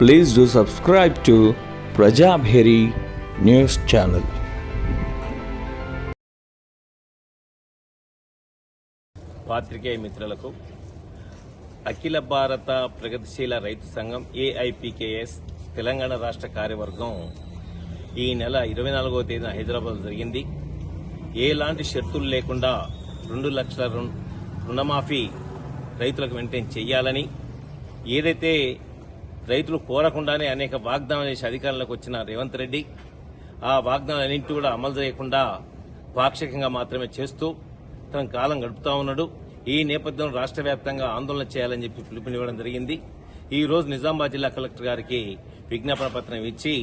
Please do subscribe to Prajabheri News Channel. పాత్రికేయ మిత్రులకు అఖిల భారత ప్రగతిశీల రైతు సంఘం ఏఐపీకేఎస్ తెలంగాణ రాష్ట్ర కార్యవర్గం ఈ నెల 24వ తేదీన హైదరాబాద్ జరిగింది. ఎలాంటి షరతులు లేకుండా 2 లక్షల రుణమాఫీ రైతులకు వెంటనే చేయాలని, ఏదైతే రైతులు కోరకుండానే అనేక వాగ్దానాలు చేసి అధికారంలోకి వచ్చిన రేవంత్ రెడ్డి ఆ వాగ్దానాలన్నింటి కూడా అమలు చేయకుండా పాక్షికంగా మాత్రమే చేస్తూ తన కాలం గడుపుతా ఉన్నాడు. ఈ నేపథ్యంలో రాష్ట్ర వ్యాప్తంగా ఆందోళన చేయాలని చెప్పి పిలుపునివ్వడం జరిగింది. ఈ రోజు నిజామాబాద్ జిల్లా కలెక్టర్ గారికి విజ్ఞాపన పత్రం ఇచ్చి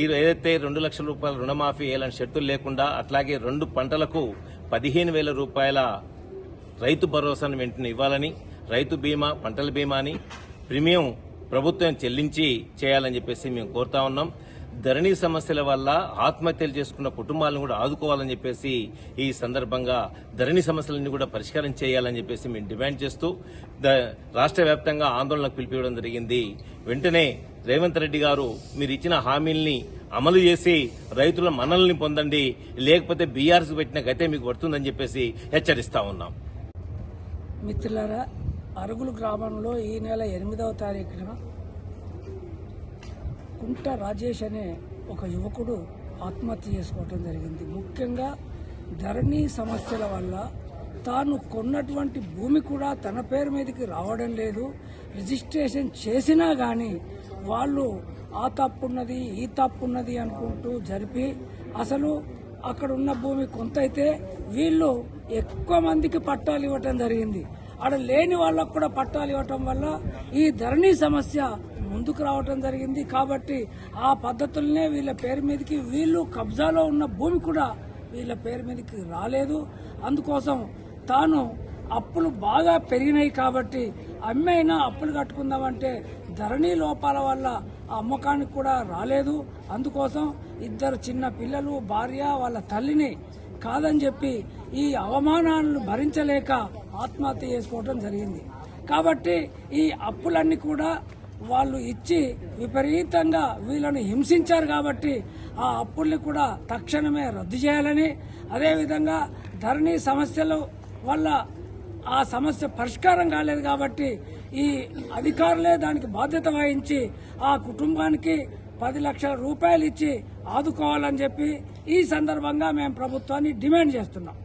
ఏదైతే 2 లక్షల రూపాయల రుణమాఫీ ఎలాంటి షరతులు లేకుండా, అట్లాగే 2 పంటలకు 15,000 రూపాయల రైతు భరోసాను వెంటనే ఇవ్వాలని, రైతు బీమా, పంటల బీమాని ప్రీమియం ప్రభుత్వం చెల్లించి చేయాలని చెప్పేసి మేము కోరుతా ఉన్నాం. ధరణి సమస్యల వల్ల ఆత్మహత్యలు చేసుకున్న కుటుంబాలను కూడా ఆదుకోవాలని చెప్పేసి ఈ సందర్భంగా ధరణి సమస్యలన్నీ కూడా పరిష్కారం చేయాలని చెప్పేసి మేము డిమాండ్ చేస్తూ రాష్ట్ర వ్యాప్తంగా ఆందోళనకు పిలిపివ్వడం జరిగింది. వెంటనే రేవంత్ రెడ్డి గారు మీరు ఇచ్చిన హామీల్ని అమలు చేసి రైతుల మన్నల్ని పొందండి, లేకపోతే బీఆర్ఎస్ పెట్టిన గతే మీకు పడుతుందని చెప్పేసి హెచ్చరిస్తా ఉన్నాం. మిత్రులారా, అరుగులు గ్రామంలో ఈ నెల 8వ తారీఖున కుంట రాజేష్ అనే ఒక యువకుడు ఆత్మహత్య చేసుకోవడం జరిగింది. ముఖ్యంగా ధరణి సమస్యల వల్ల తాను కొన్నటువంటి భూమి కూడా తన పేరు మీదకి రావడం లేదు. రిజిస్ట్రేషన్ చేసినా కానీ వాళ్ళు ఆ తప్పున్నది ఈ తప్పున్నది అనుకుంటూ జరిపి అసలు అక్కడ ఉన్న భూమి కొంత అయితే వీళ్ళు ఎక్కువ మందికి పట్టాలు ఇవ్వటం జరిగింది. అక్కడ లేని వాళ్ళకు కూడా పట్టాలు ఇవ్వటం వల్ల ఈ ధరణి సమస్య ముందుకు రావటం జరిగింది. కాబట్టి ఆ పద్ధతులనే వీళ్ళ పేరు మీదకి, వీళ్ళు కబ్జాలో ఉన్న భూమి కూడా వీళ్ళ పేరు మీదకి రాలేదు. అందుకోసం తాను అప్పులు బాగా పెరిగినాయి కాబట్టి అమ్మైనా అప్పులు కట్టుకుందామంటే ధరణి లోపాల వల్ల ఆ అమ్మకానికి కూడా రాలేదు. అందుకోసం 2 చిన్న పిల్లలు, భార్య, వాళ్ళ తల్లిని కాదని చెప్పి ఈ అవమానాలను భరించలేక ఆత్మహత్య చేసుకోవడం జరిగింది. కాబట్టి ఈ అప్పులన్నీ కూడా వాళ్ళు ఇచ్చి విపరీతంగా వీళ్ళని హింసించారు. కాబట్టి ఆ అప్పుల్ని కూడా తక్షణమే రద్దు చేయాలని, అదేవిధంగా ధరణి సమస్యల వల్ల ఆ సమస్య పరిష్కారం కాలేదు కాబట్టి ఈ అధికారులే దానికి బాధ్యత వహించి ఆ కుటుంబానికి 10 లక్షల రూపాయలు ఇచ్చి ఆదుకోవాలని చెప్పి ఈ సందర్భంగా మేము ప్రభుత్వాన్ని డిమాండ్ చేస్తున్నాం.